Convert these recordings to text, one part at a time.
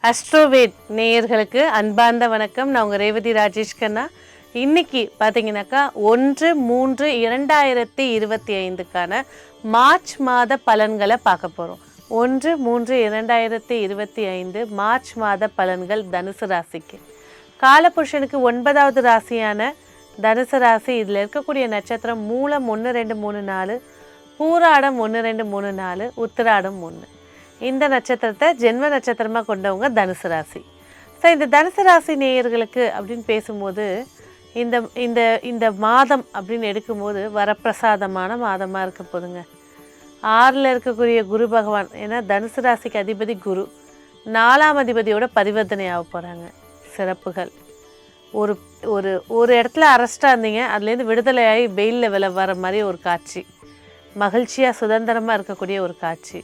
அஸ்ட்ரோவேட் நேயர்களுக்கு அன்பார்ந்த வணக்கம். நான் உங்கள் ரேவதி ராஜேஷ் கண்ணா. இன்னைக்கு பார்த்தீங்கன்னாக்கா 1/3/2025க்கான மார்ச் மாத பலன்களை பார்க்க போகிறோம். 1/3/2025 மார்ச் மாத பலன்கள் தனுசு ராசிக்கு. காலபுருஷனுக்கு 9வது ராசியான தனுசு ராசி. இதில் இருக்கக்கூடிய நட்சத்திரம் மூலம் 1 2 3 4, பூராடம் 1 2 3 4, உத்திராடம் 1. இந்த நட்சத்திரத்தை ஜென்ம நட்சத்திரமாக கொண்டவங்க தனுசு ராசி. ஸோ இந்த தனுசு ராசி நேயர்களுக்கு அப்படின்னு பேசும்போது இந்த இந்த இந்த மாதம் அப்படின்னு எடுக்கும்போது வரப்பிரசாதமான மாதமாக இருக்க போதுங்க. 6ல் இருக்கக்கூடிய குரு பகவான், ஏன்னா தனுசு ராசிக்கு அதிபதி குரு, 4ஆம் அதிபதியோட பரிவர்த்தனை ஆக போகிறாங்க. சிறப்புகள். ஒரு ஒரு ஒரு இடத்துல அரெஸ்டாக இருந்தீங்க, அதுலேருந்து விடுதலையாகி வெயிலில் வர மாதிரி ஒரு காட்சி. மகிழ்ச்சியாக சுதந்திரமாக இருக்கக்கூடிய ஒரு காட்சி.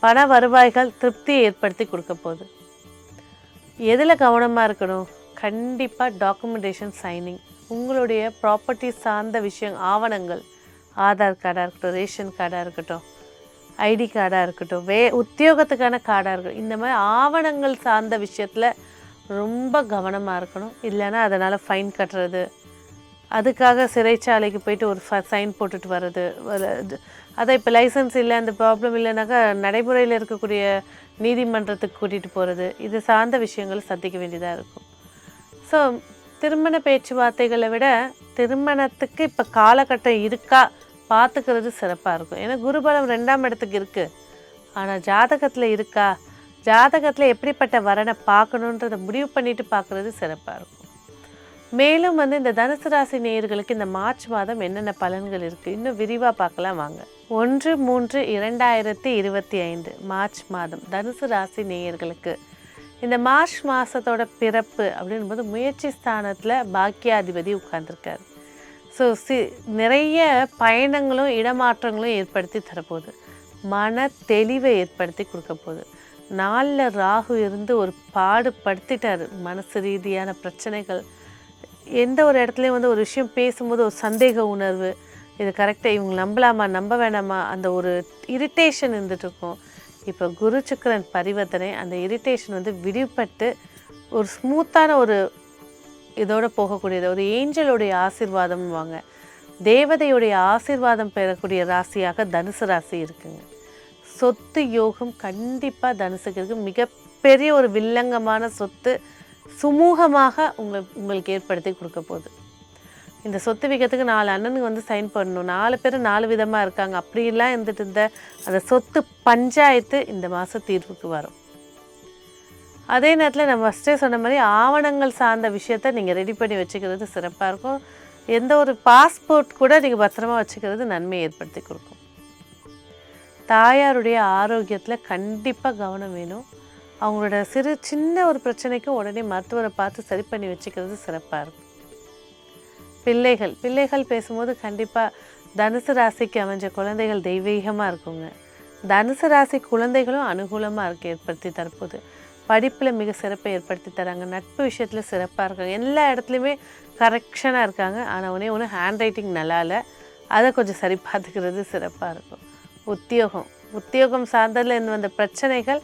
பண வருவாய்கள் திருப்தியை ஏற்படுத்தி கொடுக்க போகுது. எதில் கவனமாக இருக்கணும்? கண்டிப்பாக டாக்குமெண்டேஷன், சைனிங், உங்களுடைய ப்ராப்பர்ட்டி சார்ந்த விஷயம், ஆவணங்கள், ஆதார் கார்டாக இருக்கட்டும், ரேஷன் கார்டாக இருக்கட்டும், ஐடி கார்டாக இருக்கட்டும், உத்தியோகத்துக்கான கார்டாக இருக்கட்டும், இந்த மாதிரி ஆவணங்கள் சார்ந்த விஷயத்தில் ரொம்ப கவனமாக இருக்கணும். இல்லைன்னா அதனால் ஃபைன் கட்டுறது, அதுக்காக சிறைச்சாலைக்கு போயிட்டு ஒரு சைன் போட்டுட்டு வர்றது. அதை இப்போ லைசன்ஸ் இல்லை, அந்த ப்ராப்ளம் இல்லைனாக்கா நடைமுறையில் இருக்கக்கூடிய நீதிமன்றத்துக்கு கூட்டிகிட்டு போகிறது, இது சார்ந்த விஷயங்கள் சந்திக்க வேண்டியதாக இருக்கும். ஸோ திருமண பேச்சுவார்த்தைகளை விட திருமணத்துக்கு இப்போ காலகட்டம் இருக்கா பார்த்துக்கிறது சிறப்பாக இருக்கும். ஏன்னா குருபலம் 2ஆம் இடத்துக்கு இருக்குது, ஆனால் ஜாதகத்தில் இருக்கா, ஜாதகத்தில் எப்படிப்பட்ட வரனை பார்க்கணுன்றதை முடிவு பண்ணிவிட்டு பார்க்குறது சிறப்பாக இருக்கும். மேலும் இந்த தனுசு ராசி நேயர்களுக்கு இந்த மார்ச் மாதம் என்னென்ன பலன்கள் இருக்குது இன்னும் விரிவாக பார்க்கலாம் வாங்க. 1/3/2025 மார்ச் மாதம் தனுசு ராசி நேயர்களுக்கு இந்த மார்ச் மாதத்தோட பிறப்பு அப்படின்போது முயற்சி ஸ்தானத்தில் பாக்கியாதிபதி உட்கார்ந்துருக்காரு. ஸோ நிறைய பயணங்களும் இடமாற்றங்களும் ஏற்படுத்தி தரப்போகுது. மன தெளிவை ஏற்படுத்தி கொடுக்க போகுது. 4ல் ராகு இருந்து ஒரு பாடுபடுத்திட்டார். மனசு ரீதியான பிரச்சனைகள், எந்த ஒரு இடத்துலையும் ஒரு விஷயம் பேசும்போது ஒரு சந்தேக உணர்வு, இது கரெக்டாக இவங்க நம்பலாமா நம்ப வேணாமா, அந்த ஒரு இரிட்டேஷன் இருந்துகிட்ருக்கும். இப்போ குரு சுக்கிரன் பரிவர்த்தனை, அந்த இரிட்டேஷன் விடுபட்டு ஒரு ஸ்மூத்தான ஒரு இதோடு போகக்கூடியது. ஒரு ஏஞ்சலுடைய ஆசீர்வாதம்னு வாங்க, தேவதையுடைய ஆசீர்வாதம் பெறக்கூடிய ராசியாக தனுசு ராசி இருக்குங்க. சொத்து யோகம் கண்டிப்பாக தனுசுக்கு இருக்குது. மிகப்பெரிய ஒரு வில்லங்கமான சொத்து சுமூகமாக உங்களுக்கு ஏற்படுத்தி கொடுக்க போகுது. இந்த சொத்து விகத்துக்கு 4 அண்ணனுக்கு சைன் பண்ணணும். 4 பேர் 4 விதமாக இருக்காங்க. அப்படிலாம் இருந்துட்டு இருந்த அந்த சொத்து பஞ்சாயத்து இந்த மாதம் தீர்வுக்கு வரும். அதே நேரத்தில் நம்ம ஃபஸ்ட்டே சொன்ன மாதிரி ஆவணங்கள் சார்ந்த விஷயத்த நீங்கள் ரெடி பண்ணி வச்சுக்கிறது சிறப்பாக இருக்கும். எந்த ஒரு பாஸ்போர்ட் கூட நீங்கள் பத்திரமா வச்சுக்கிறது நன்மையை ஏற்படுத்தி கொடுக்கும். தாயாருடைய ஆரோக்கியத்தில் கண்டிப்பாக கவனம் வேணும். அவங்களோட சின்ன ஒரு பிரச்சனைக்கும் உடனே மருத்துவரை பார்த்து சரி பண்ணி வச்சுக்கிறது சிறப்பாக இருக்கும். பிள்ளைகள் பேசும்போது கண்டிப்பாக தனுசு ராசிக்கு அமைஞ்ச குழந்தைகள் தெய்வீகமாக இருக்குங்க. தனுசு ராசி குழந்தைகளும் அனுகூலமாக ஏற்படுத்தி தரப்போகுது. படிப்பில் மிக சிறப்பை ஏற்படுத்தி தராங்க. நட்பு விஷயத்தில் சிறப்பாக இருக்காங்க. எல்லா இடத்துலையுமே கரெக்ஷனாக இருக்காங்க. ஆனால் ஒன்று ஹேண்ட் ரைட்டிங் நல்லா இல்லை, அதை கொஞ்சம் சரி பார்த்துக்கிறது சிறப்பாக இருக்கும். உத்தியோகம் சார்ந்ததில் வந்த பிரச்சனைகள்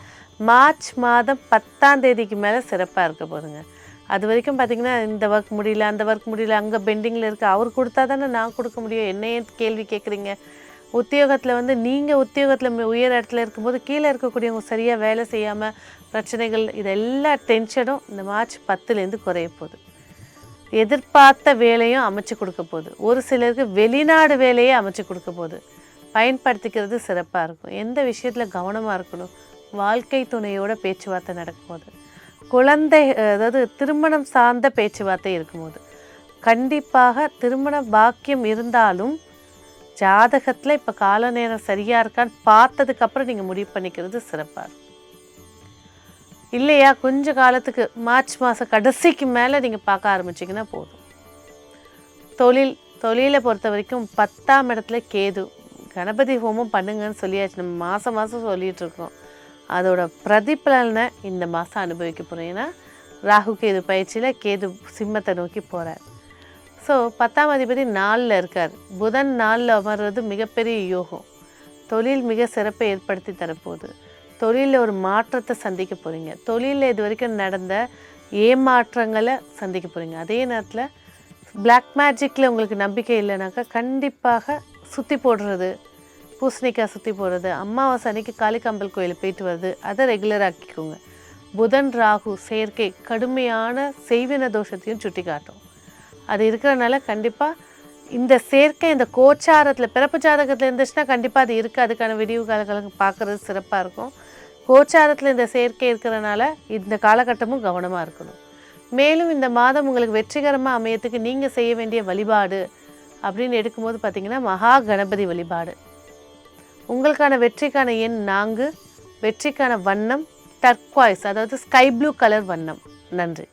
மார்ச் மாதம் 10ஆம் தேதிக்கு மேலே சிறப்பாக இருக்க போதுங்க. அது வரைக்கும் பார்த்திங்கன்னா இந்த ஒர்க் முடியல, அந்த ஒர்க் முடியல, அங்கே பெண்டிங்கில் இருக்குது, அவர் கொடுத்தா தானே நான் கொடுக்க முடியும், என்னையே கேள்வி கேட்குறீங்க. உத்தியோகத்தில் நீங்கள் உத்தியோகத்தில் உயர் இடத்துல இருக்கும்போது கீழே இருக்கக்கூடியவங்க சரியாக வேலை செய்யாமல் பிரச்சனைகள், இதெல்லா டென்ஷனும் இந்த மார்ச் 10லேருந்து குறைய போகுது. எதிர்பார்த்த வேலையும் அமைச்சு கொடுக்க போகுது. ஒரு சிலருக்கு வெளிநாடு வேலையே அமைச்சு கொடுக்க போகுது. பயன்படுத்திக்கிறது சிறப்பாக இருக்கும். எந்த விஷயத்தில் கவனமாக இருக்கணும்? வாழ்க்கை துணையோட பேச்சுவார்த்தை நடக்கும்போது, அதாவது திருமணம் சார்ந்த பேச்சுவார்த்தை இருக்கும்போது கண்டிப்பாக திருமண பாக்கியம் இருந்தாலும் ஜாதகத்தில் இப்போ கால நேரம் சரியாக இருக்கான்னு பார்த்ததுக்கப்புறம் நீங்கள் முடிவு பண்ணிக்கிறது சிறப்பாக இருக்கும். இல்லையா கொஞ்சம் காலத்துக்கு மார்ச் மாதம் கடைசிக்கு மேலே நீங்கள் பார்க்க ஆரம்பிச்சிங்கன்னா போதும். தொழிலை பொறுத்த வரைக்கும் 10ஆம் இடத்துல கேது. கணபதி ஹோமம் பண்ணுங்கன்னு சொல்லியாச்சு, நம்ம மாதம் சொல்லிகிட்ருக்கோம். அதோட பிரதிபலனை இந்த மாதம் அனுபவிக்க போகிறோம். ஏன்னா ராகு கேது பயிற்சியில் கேது சிம்மத்தை நோக்கி போகிறார். ஸோ 10ஆம் அதிபதி 4ல் இருக்கார். புதன் 4ல் அமர்வது மிகப்பெரிய யோகம். தொழில் மிக சிறப்பை ஏற்படுத்தி தரப்போகுது. தொழிலில் ஒரு மாற்றத்தை சந்திக்க போகிறீங்க. தொழிலில் இது வரைக்கும் நடந்த ஏமாற்றங்களை சந்திக்க போகிறீங்க. அதே நேரத்தில் பிளாக் மேஜிக்கில் உங்களுக்கு நம்பிக்கை இல்லைனாக்கா கண்டிப்பாக சுற்றி போடுறது, பூசணிக்காய் சுற்றி போடுறது, அமாவாசை அன்னைக்கு காளிகாம்பல் கோயிலுக்கு போயிட்டு வருது, அதை ரெகுலராக்கிக்கோங்க. புதன் ராகு சேர்க்கை கடுமையான செய்வின தோஷத்தையும் சுட்டி காட்டும். அது இருக்கிறனால கண்டிப்பாக இந்த சேர்க்கை இந்த கோச்சாரத்தில் பிறப்பு ஜாதகத்தில் இருந்துச்சுன்னா கண்டிப்பாக அது இருக்குது. அதுக்கான விடிவு காலங்களுக்கு பார்க்குறது சிறப்பாக இருக்கும். கோச்சாரத்தில் இந்த சேர்க்கை இருக்கிறனால இந்த காலகட்டமும் கவனமாக இருக்கணும். மேலும் இந்த மாதம் உங்களுக்கு வெற்றிகரமாக அமையத்துக்கு நீங்கள் செய்ய வேண்டிய வழிபாடு அப்படின்னு எடுக்கும்போது பார்த்திங்கன்னா மகா கணபதி வழிபாடு. உங்களுக்கான வெற்றிக்கான எண் 4, வெற்றிக்கான வண்ணம் டர்க்வாய்ஸ், அதாவது ஸ்கை ப்ளூ கலர் வண்ணம். நன்றி.